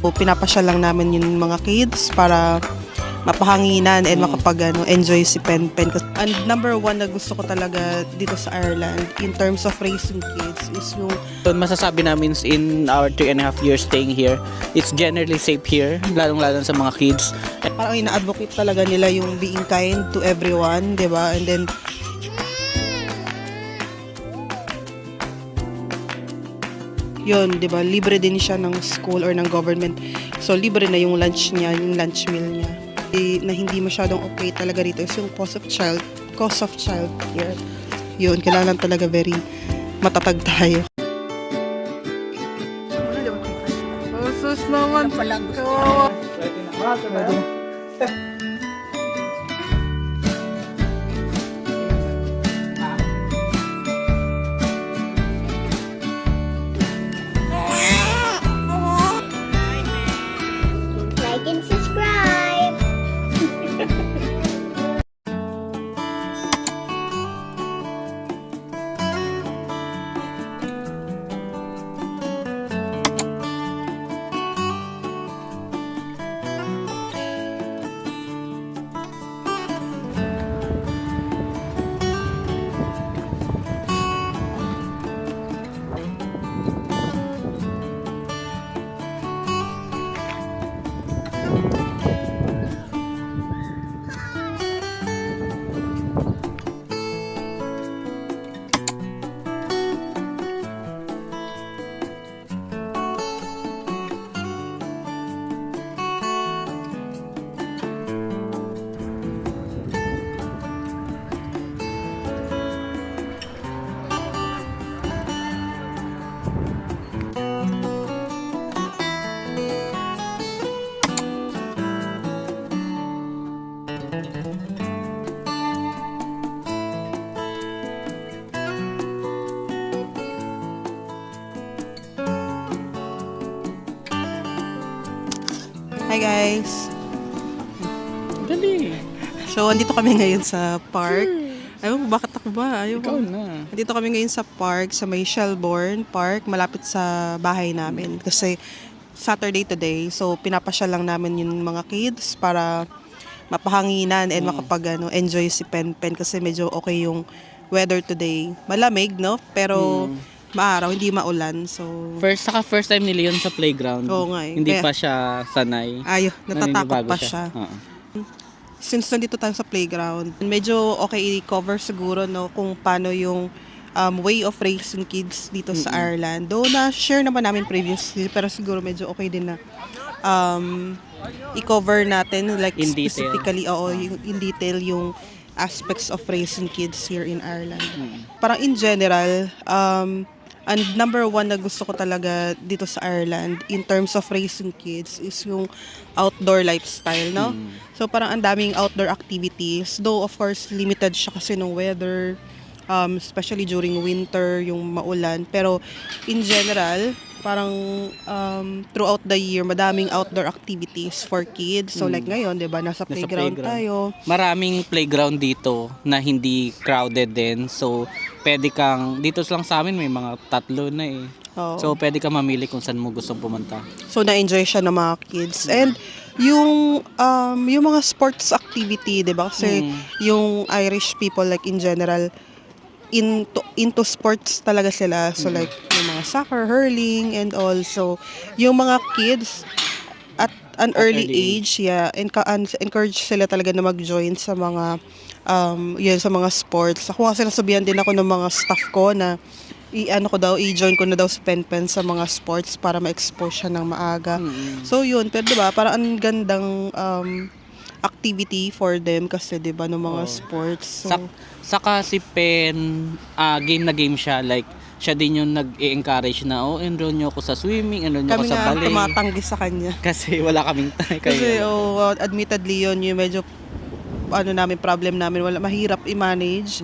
Pinapasyal lang namin yung mga kids para mapahanginan and enjoy si Penpen. And number one na gusto ko talaga dito sa Ireland in terms of raising kids is yung Masasabi namin in our 3.5 years staying here, it's generally safe here, lalong-lalo sa mga kids. parang ina-advocate talaga nila yung being kind to everyone, di ba? And then yun, di ba? Libre din siya ng school or ng government. So libre na yung lunch niya, yung lunch meal niya. Na hindi masyadong okay talaga dito is yung cost of child care. Yun, kailangan talaga very matatag tayo. Sus naman. Like and subscribe. Hi guys! Dali. So, andito kami ngayon sa park. Ayun, bakit ako ba? Ayun. Ikaw na. Andito kami ngayon sa park, sa may Shelbourne Park, malapit sa bahay namin. Kasi Saturday today, so pinapasyal lang namin yung mga kids para mapahanginan and enjoy si Penpen kasi medyo okay yung weather today. Malamig, no? Pero maaraw, hindi maulan. So, First time nila yun sa playground. Oo nga eh. Hindi Kaya- pa siya sanay. natatakot Naninibago pa siya. Oo. Since nandito tayo sa playground, medyo okay i-cover siguro no kung paano yung way of raising kids dito sa Ireland. Though na-share naman namin previously, pero siguro medyo okay din na i-cover natin like In detail. specifically in detail yung aspects of raising kids here in Ireland. Parang in general, and number one na gusto ko talaga dito sa Ireland in terms of raising kids is yung outdoor lifestyle, no? So parang ang daming outdoor activities, though of course limited siya kasi ng weather, especially during winter, yung maulan. Pero in general, parang throughout the year, madaming outdoor activities for kids. So like ngayon, 'di ba, nasa playground tayo. Maraming playground dito na hindi crowded din. So, pwede kang, dito lang sa amin may mga 3 na eh. Oo. So, pwede kang mamili kung saan mo gustong pumunta. So na-enjoy siya ng mga kids. And yung mga sports activity, 'di ba? Kasi yung Irish people like in general into sports talaga sila. So like yung mga soccer, hurling and also yung mga kids at an early age, encourage sila talaga na mag-join sa mga sa mga sports. Ako kasi nasabihan din ako ng mga staff ko na i-join ko na daw si Penpen sa mga sports para ma-expose siya ng maaga. So yun, pero diba, parang ang gandang activity for them kasi diba ng mga sports. So, Saka si Pen, game na game siya. Like, siya din yung nag-i-encourage na, enroll nyo ako sa swimming, enroll nyo ako kami sa nga ballet. tumatanggi sa kanya. Kasi wala kaming time. Kasi admittedly yun yung medyo problem namin, wala, mahirap i-manage.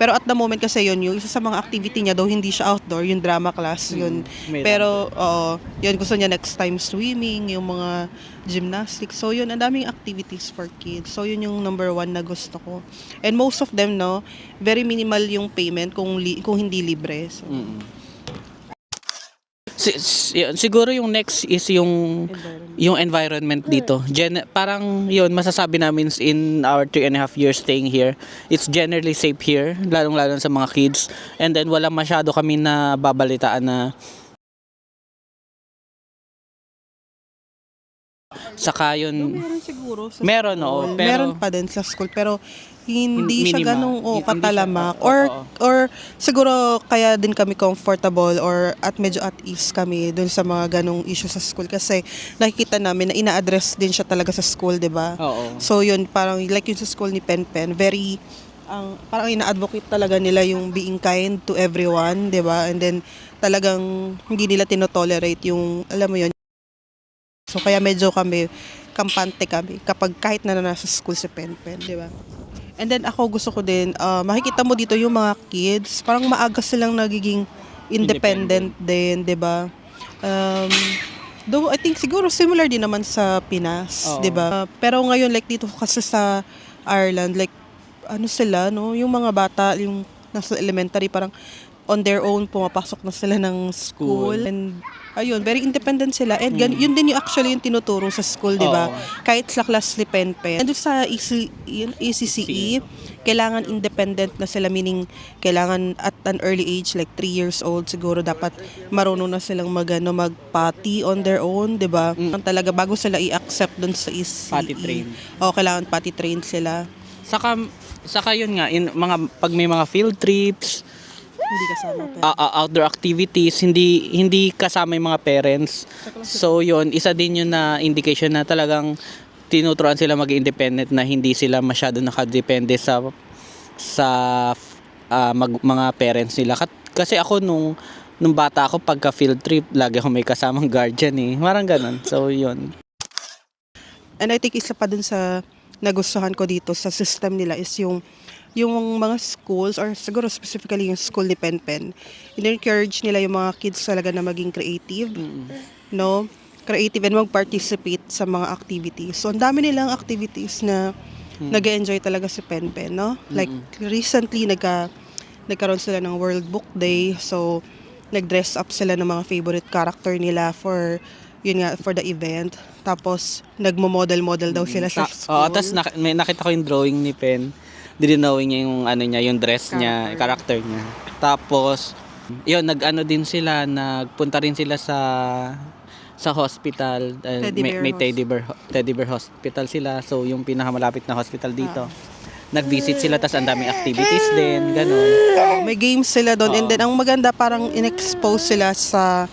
Pero at the moment kasi yun, yung isa sa mga activity niya, though hindi siya outdoor, yung drama class, yun. Pero, yun, gusto niya next time swimming, yung mga gymnastics. So, yun, ang daming activities for kids. So, yun yung number one na gusto ko. And most of them, no, very minimal yung payment kung hindi libre. So, Siguro yung next is yung environment dito. Parang yun, masasabi namin in our 3.5 years staying here, it's generally safe here, lalong-lalo sa mga kids. And then wala masyado kami na babalitaan na saka yun, Meron siguro sa meron, school. oo, pero Meron pa din sa school, pero hindi siya Minima. ganong Hindi siya, katalamak. oo. Or siguro kaya din kami comfortable or at medyo at ease kami dun sa mga ganong issue sa school kasi nakikita namin na ina-address din siya talaga sa school, di ba? Oo. So yun, parang like yung sa school ni Pen Pen, very parang ina-advocate talaga nila yung being kind to everyone, di ba? And then talagang hindi nila tinotolerate yung, alam mo yun. So kaya medyo kampante kami kapag kahit na nasa school si Pen Pen, di ba? And then ako gusto ko din, makikita mo dito yung mga kids, parang maaga silang nagiging independent din, di ba? Though I think siguro similar din naman sa Pinas, Oo. di ba? Pero ngayon like dito kasi sa Ireland, like ano sila, no? Yung mga bata, yung nasa elementary, parang on their own, pumapasok na sila ng school. And ayun, very independent sila. And yun din yung actually yung tinuturo sa school, di ba? Oo. Kahit sa class ni Pen Pen. And sa ECCE, kailangan independent na sila, meaning kailangan at an early age, like 3 years old, siguro dapat marunong na silang mag-potty on their own, di ba? Talaga, bago sila i-accept dun sa ECCE. Potty train. O, kailangan potty train sila. Saka yun nga, pag may mga field trips, Hindi kasama outdoor activities, hindi kasama yung mga parents. So yun, isa din yun na indication na talagang tinuturuan sila maging independent, na hindi sila masyado nakadepende sa mga parents nila. Kasi ako nung bata ako, pagka field trip, lagi ako may kasamang guardian eh. Parang ganun. So yun. And I think isa pa dun sa nagustuhan ko dito sa system nila is yung mga schools, or siguro specifically yung school ni Pen Pen, in-encourage nila yung mga kids talaga na maging creative, no? Creative and mag-participate sa mga activities. So, ang dami nilang activities na nag-enjoy talaga si Pen Pen, no? Like, recently, nagkaroon sila ng World Book Day. So, nag-dress up sila ng mga favorite character nila for the event. Tapos, nagmo-model daw sila sa school. Tapos nakita ko yung drawing ni Pen. Dinawin niya yung yung dress niya, character niya. Tapos, yun, nagpunta rin sila sa hospital. May Teddy Bear Hospital sila. So, yung pinakamalapit na hospital dito. Nag-visit sila, tas ang daming activities din, ganun. May games sila doon. And then, ang maganda, parang in-expose sila sa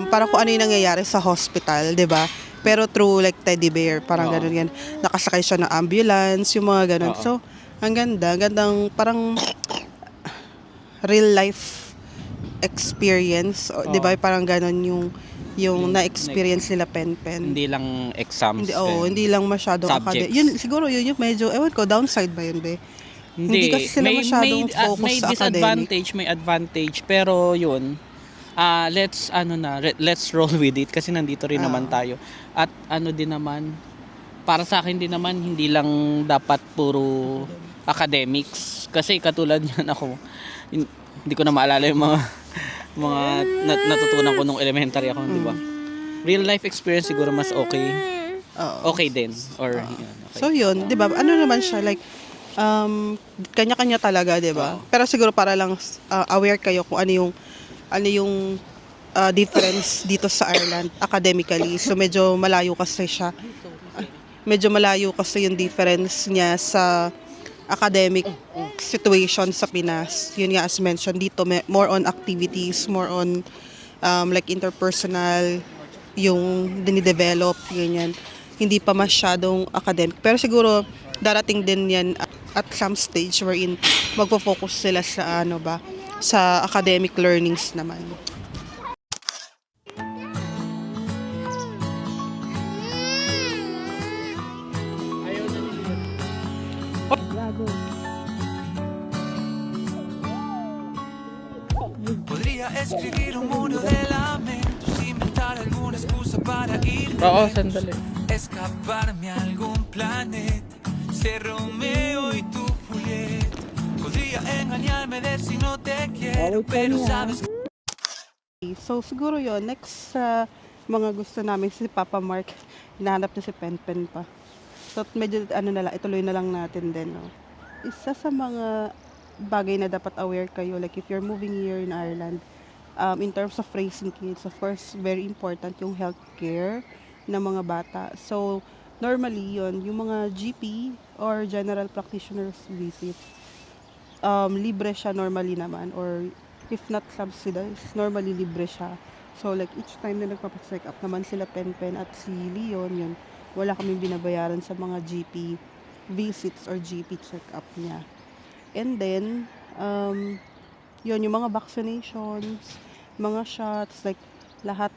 parang kung ano yung nangyayari sa hospital, di ba? Pero through like Teddy Bear, parang ganun yan. Nakasakay siya ng ambulance, yung mga ganun. So, ang gandang parang real life experience, di ba? Parang ganun yung na-experience nila Pen Pen. Hindi lang exams. Hindi lang masyadong Subjects. Yun, siguro yun yung medyo, ewan ko, downside ba yun, be? Hindi kasi sila masyadong focus may sa academic. disadvantage, may advantage, pero yun, let's roll with it kasi nandito rin naman tayo. At din naman, para sa akin din naman, hindi lang dapat puro academics, kasi katulad niyan ako, hindi ko na maalala yung mga natutunan ko nung elementary ako, di ba? Real life experience siguro mas okay. Okay din, or okay. So yun, 'di ba? Ano naman siya, like kanya-kanya talaga, 'di ba? Pero siguro para lang aware kayo kung ano yung difference dito sa Ireland academically. So medyo malayo kasi siya. Medyo malayo kasi yung difference niya sa academic situation sa Pinas. Yun nga, as mentioned dito, more on activities, more on like interpersonal, yung dinidevelop, ganyan. Hindi pa masyadong academic. Pero siguro, darating din yan at some stage wherein magpo-focus sila sa sa academic learnings naman. Podría escribir un muro de lamentos, inventar alguna excusa para irme, Oo, sandali. escaparme a algún planeta, ser Romeo y tu Julieta. Podría engañarme, decir no te quiero, pero sabes So, siguro yon next sa mga gusto namin si Papa Mark, hinahanap niya si Penpen pa. So, medyo na lang, ituloy na lang natin din, no? Isa sa mga bagay na dapat aware kayo, like if you're moving here in Ireland, in terms of raising kids, of course, very important yung healthcare ng mga bata. So, normally yon yung mga GP or general practitioners visits, libre siya normally naman, or if not subsidized, normally libre siya. So like each time na nagpapacheck up naman sila Penpen at si Leon, yun, wala kaming binabayaran sa mga GP visits or GP check-up niya. And then, yun, yung mga vaccinations, mga shots, like lahat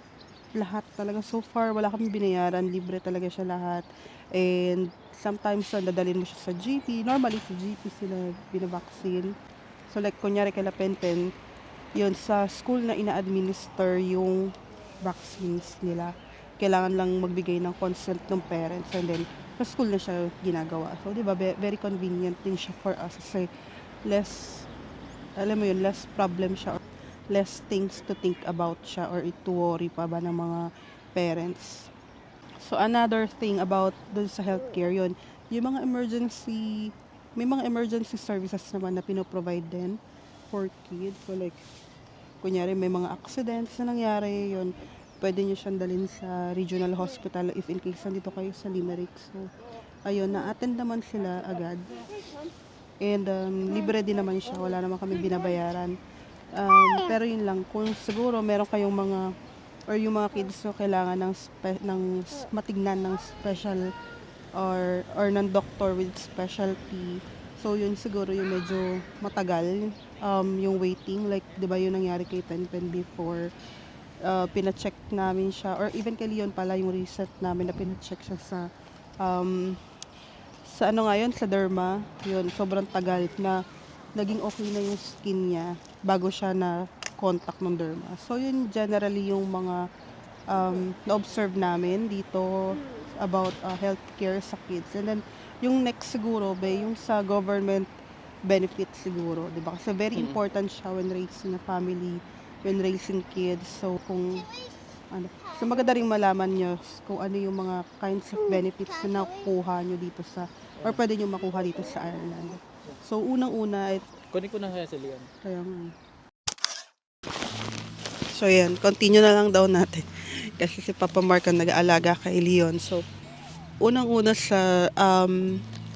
talaga. So far, wala kaming binayaran, libre talaga siya lahat. And sometimes, dadalhin mo siya sa GP. Normally, sa GP sila binabaksin. So like, kunyari kay Penpen, yun, sa school na ina-administer yung vaccines nila. Kailangan lang magbigay ng consent ng parents, and then sa school na siya ginagawa. So, di ba, very convenient din siya for us kasi less, alam mo yun, less problem siya, or less things to think about siya, or to worry pa ba ng mga parents. So, another thing about dun sa healthcare, yun, yung mga emergency, may mga emergency services naman na pinoprovide din for kids. So, like, kunyari may mga accidents na nangyari, yun, pwede nyo siyang dalhin sa regional hospital if in case nandito kayo sa Limerick. So, ayun, na-attend naman sila agad. And, libre din naman siya. Wala naman kami binabayaran. Pero yun lang, kung siguro meron kayong mga, or yung mga kids so kailangan ng matignan ng special or ng doctor with specialty. So, yun siguro yung medyo matagal, yung waiting. Like, di ba yun nangyari kay Penpen before, pina-check namin siya, or even kay Leon pala, yung reset namin na pina-check siya sa ano ngayon, sa derma. Yun, sobrang tagal na naging okay na yung skin niya bago siya na contact ng derma. So, yun generally yung mga na-observe namin dito about healthcare sa kids. And then, yung next siguro, yung sa government benefits siguro, di ba? Kasi very important siya when raising a family, when raising kids. So, kung ano, so maganda rin malaman nyo kung ano yung mga kinds of benefits na nakukuha nyo dito sa, or pwede nyo makuha dito sa Ireland. So, unang-una, Kunin ko na kaya si Leon. kaya nga. So, yan. Continue na lang daw natin. Kasi si Papa Mark ang nag-aalaga kay Leon. So, unang-una sa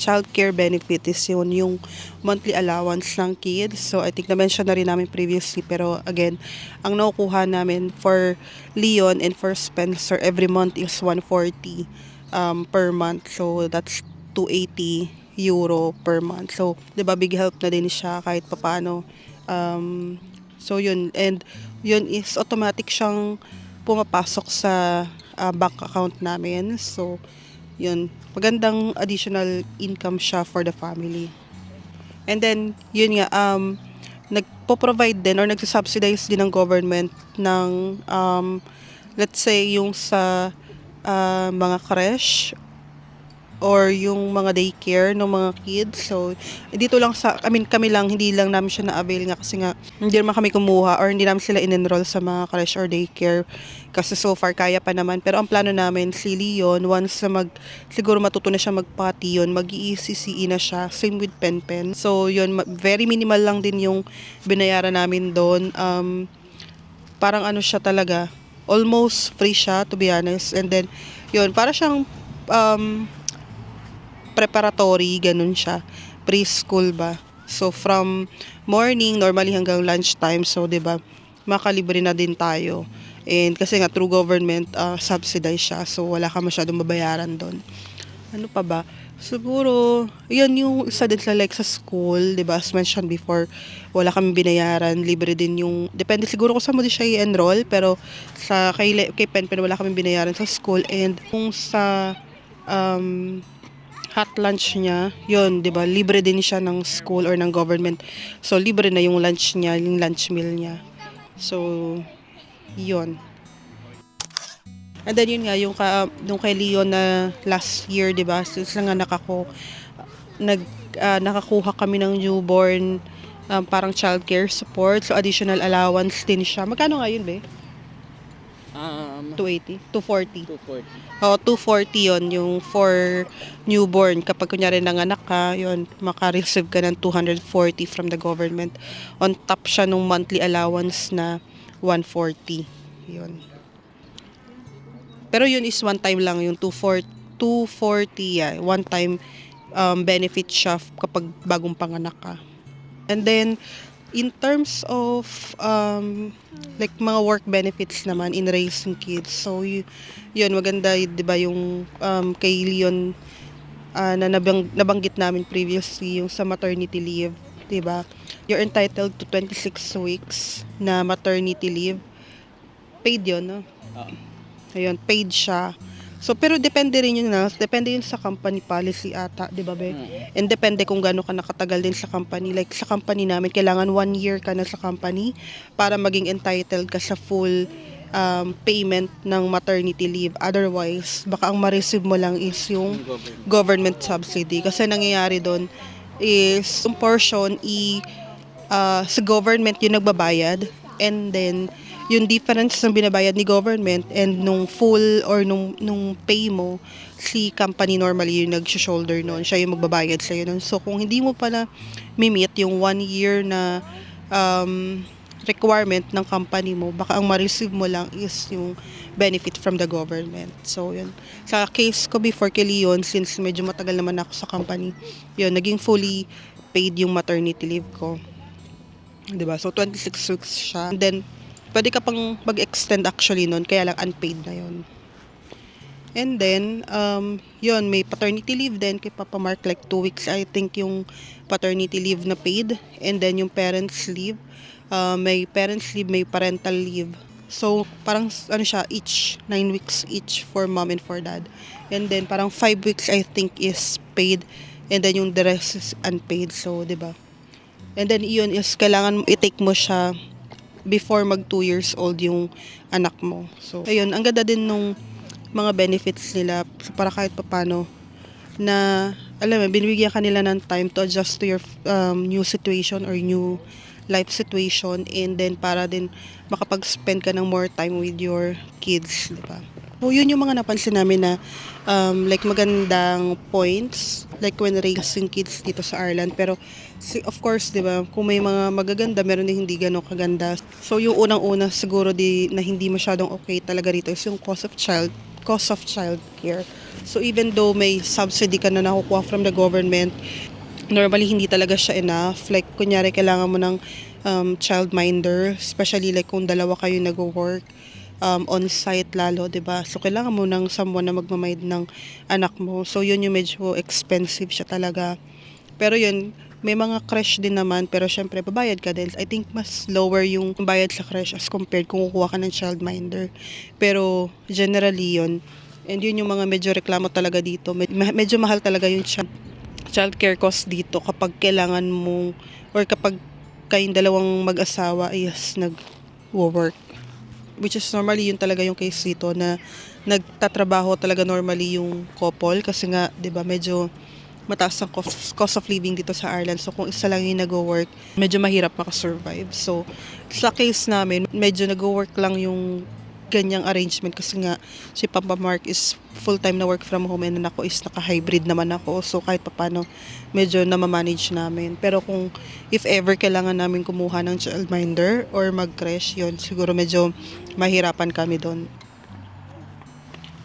childcare benefit is yun, yung monthly allowance ng kids. So, I think na-mention na rin namin previously. Pero, again, ang nakukuha namin for Leon and for Spencer every month is 140 per month. So, that's 280 euro per month. So, 'di ba, big help na din siya kahit papaano. So yun, and yun is automatic siyang pumapasok sa bank account namin. So yun, magandang additional income siya for the family. And then yun nga, nagpo-provide din or nagsasubsidize din ng government ng let's say yung sa mga creche or yung mga daycare ng mga kids. So, dito lang kami lang, hindi lang namin siya na-avail nga kasi nga, hindi naman kami kumuha or hindi namin sila in-enroll sa mga creche or daycare kasi so far kaya pa naman. Pero ang plano namin, si Leon, once na siguro matuto na siya mag-potty yun, mag-ECCE na siya, same with Penpen. So, yun, very minimal lang din yung binayaran namin doon. Parang ano siya talaga, almost free siya, to be honest. And then, yun, para siyang, preparatory, ganun siya. Preschool ba? So, from morning, normally hanggang lunchtime. So, di ba, makalibre na din tayo. And kasi nga, through government, subsidize siya. So, wala ka masyadong mabayaran doon. Ano pa ba? Siguro, yun yung isa din sa like sa school, di ba? As mentioned before, wala kami binayaran. Libre din yung, depende siguro kung saan mo din siya i-enroll. Pero, kay Penpen, wala kami binayaran sa school. And kung sa, hot lunch niya, yun, 'di ba? Libre din siya ng school or ng government. So libre na yung lunch niya, yung lunch meal niya. So yun. And then yun nga yung kay Leon na last year, 'di ba? Since nga nakakuha kami ng newborn parang childcare support. So additional allowance din siya. Magkano nga yun, be? 280, 240. 240. O, 240 yon yung for newborn. Kapag kunyari nanganak ka, yun, maka-receive ka ng 240 from the government. On top siya nung monthly allowance na 140. Yun. Pero yun is one time lang, yung 240, yeah, one time benefit siya kapag bagong panganak ka. And then, in terms of like mga work benefits naman in raising kids, so yun maganda, 'di ba, yung kay Leon na nabanggit namin previously, yung sa maternity leave, 'di ba? You're entitled to 26 weeks na maternity leave. Paid 'yon, no? Ayun, paid siya. So, pero depende rin yun depende yun sa company policy ata, di ba, be? And depende kung gaano ka nakatagal din sa company. Like, sa company namin, kailangan 1 year ka na sa company para maging entitled ka sa full payment ng maternity leave. Otherwise, baka ang ma-receive mo lang is yung government subsidy. Kasi nangyayari doon is yung portion sa government yung nagbabayad, and then yung difference ng binabayad ni government and nung full or nung pay mo, si company normally yung nag-shoulder noon. Siya yung magbabayad sa'yo noon. So, kung hindi mo pala mimit yung 1 year na requirement ng company mo, baka ang ma-receive mo lang is yung benefit from the government. So, yun. Sa case ko before kay Leon, since medyo matagal naman ako sa company, yun, naging fully paid yung maternity leave ko. Diba? So, 26 weeks siya. And then, pwede ka pang mag-extend actually nun, kaya lang unpaid na yun. And then, yun, may paternity leave din kay Papa Mark, like 2 weeks, I think, yung paternity leave na paid. And then, yung parents leave, may parents leave, may parental leave. So, parang, ano siya, 9 weeks each for mom and for dad. And then, parang 5 weeks, I think, is paid. And then, yung the rest is unpaid. So, di ba? And then, yun is, kailangan i-take mo siya before mag 2 years old yung anak mo. So, ayun, ang ganda din nung mga benefits nila para kahit papano na, alam mo, binibigyan ka nila ng time to adjust to your new situation or new life situation, and then para din makapag-spend ka ng more time with your kids, di ba? So, yun yung mga napansin namin na like magandang points like when raising kids dito sa Ireland. Pero of course, di ba, kung may mga magaganda, meron din hindi gano'ng kaganda. So yung unang-una siguro na hindi masyadong okay talaga rito is yung cost of child care. So even though may subsidy ka na nakukuha from the government, normally hindi talaga siya enough. Like kunyari kailangan mo ng childminder, especially like kung dalawa kayo nag-work on-site lalo, 'di ba? So kailangan mo ng someone na magmamind ng anak mo. So yun yung medyo expensive siya talaga. Pero yun, may mga creche din naman, pero syempre babayad ka din. I think mas lower yung bayad sa creche as compared kung kukuha ka ng childminder. Pero generally yun. And yun yung mga medyo reklamo talaga dito. Medyo mahal talaga yung childcare cost dito kapag kailangan mo or kapag kayong dalawang mag-asawa is nag-work. Which is normally yun talaga yung case dito na nagtatrabaho talaga normally yung couple kasi nga, 'di ba, medyo mataas ang cost of living dito sa Ireland. So kung isa lang yung nag-work, medyo mahirap makasurvive. So sa case namin, medyo nag-work lang yung ganyang arrangement kasi nga si Papa Mark is full-time na work from home and ako is naka-hybrid naman ako. So kahit papano medyo namamanage namin. Pero kung if ever kailangan namin kumuha ng childminder or mag-creche, yun, siguro medyo mahirapan kami doon.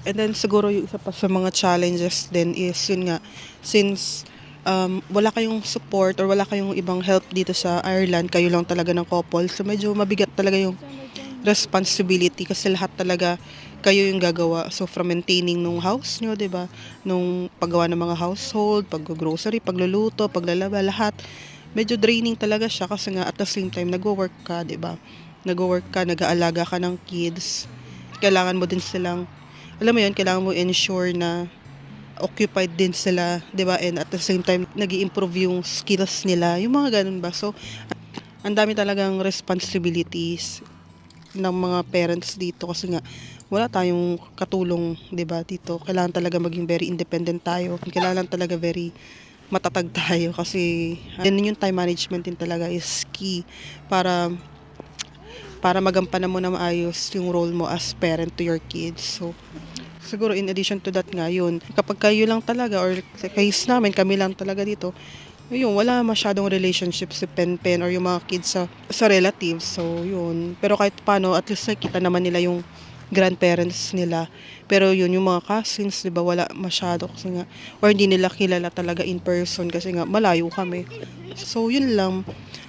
And then siguro yung isa pa sa mga challenges din is yun nga, since wala kayong support or wala kayong ibang help dito sa Ireland, kayo lang talaga ng couple, so medyo mabigat talaga yung responsibility kasi lahat talaga kayo yung gagawa. So from maintaining nung house nyo, 'di ba? Nung paggawa ng mga household, pag-grocery, pagluluto, paglalaba, lahat. Medyo draining talaga siya kasi nga at the same time nagwo-work ka, 'di ba? Nagwo-work ka, nag-aalaga ka ng kids. Kailangan mo din silang, alam mo 'yun, kailangan mo ensure na occupied din sila, 'di ba? And at the same time nag-i-improve yung skills nila, yung mga ganun ba. So ang dami talagang responsibilities ng mga parents dito kasi nga wala tayong katulong, 'di ba, dito. Kailangan talaga maging very independent tayo. Kailangan talaga very matatag tayo kasi din yung time management din talaga is key para para magampanan mo na maayos yung role mo as parent to your kids. So, siguro in addition to that nga yun, kapag kayo lang talaga or sa case namin, kami lang talaga dito, yun, wala masyadong relationship si Pen or yung mga kids sa relatives. So, yun. Pero kahit paano, at least nakita naman nila yung grandparents nila. Pero yun, yung mga cousins, di ba, wala masyado kasi nga, or hindi nila kilala talaga in person kasi nga malayo kami. So, yun lang.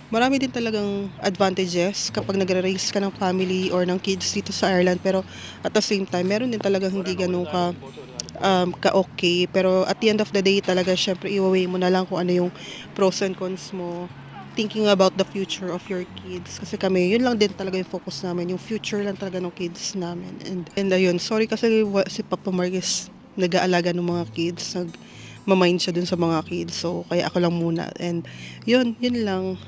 Marami din talagang advantages kapag nagre-raise ka ng family or ng kids dito sa Ireland. Pero at the same time, meron din talagang hindi ganun ka-okay. Pero at the end of the day, talaga, syempre, i-weigh mo na lang kung ano yung pros and cons mo. Thinking about the future of your kids. Kasi kami, yun lang din talaga yung focus namin. Yung future lang talaga ng kids namin. And ayun, sorry kasi si Papa Marcus nag-aalaga ng mga kids. Nag-mamind siya dun sa mga kids. So, kaya ako lang muna. And yun lang.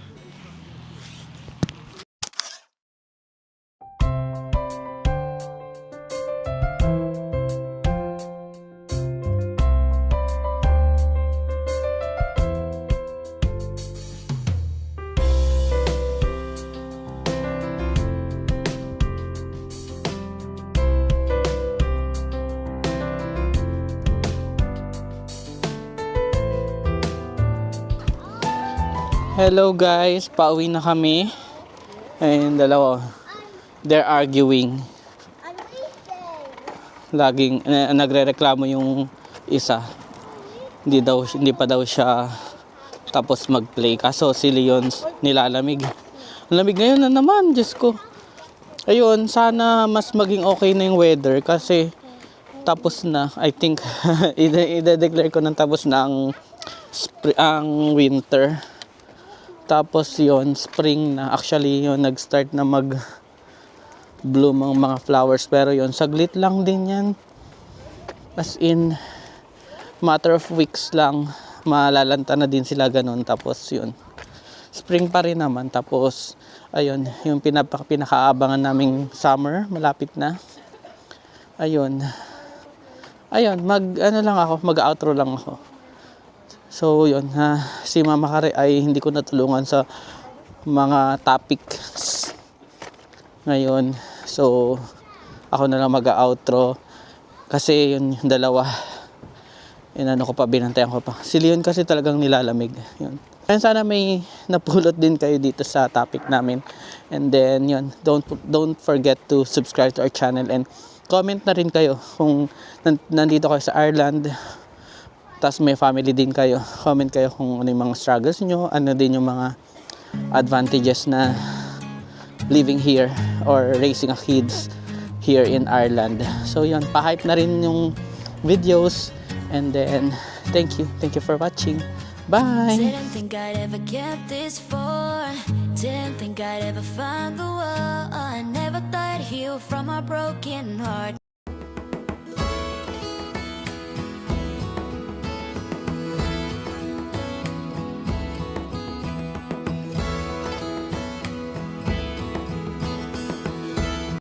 Hello guys, pauwi na kami. Ayun, dalawa. They're arguing. Laging nagrereklamo yung isa. Hindi pa daw siya tapos mag-play. Kaso si Leon nilalamig. Lamig ngayon na naman, Diyos ko. Ayun, sana mas maging okay na yung weather kasi tapos na. I think i-declare ko nang tapos na ang winter. Tapos yon spring na. Actually, yon nag-start na mag-bloom ang mga flowers. Pero yon saglit lang din yan. As in, matter of weeks lang, malalanta na din sila ganun. Tapos yon spring pa rin naman. Tapos, ayun, yung pinakaabangan naming summer, malapit na. Ayun, mag-outro lang ako. So yun, si Mama Kare ay hindi ko natulungan sa mga topics ngayon. So ako na lang mag-outro kasi yun yung dalawa. Binantayan ko pa. Si Leon kasi talagang nilalamig. Yun. And sana may napulot din kayo dito sa topic namin. And then yun, don't forget to subscribe to our channel and comment na rin kayo kung nandito kayo sa Ireland. Tapos may family din kayo. Comment kayo kung ano yung mga struggles nyo. Ano din yung mga advantages na living here or raising a kids here in Ireland. So yun, pa-hype na rin yung videos. And then, thank you. Thank you for watching. Bye! Didn't think I'd ever get this far. Didn't think I'd ever find the one. I never thought I'd heal from a broken heart.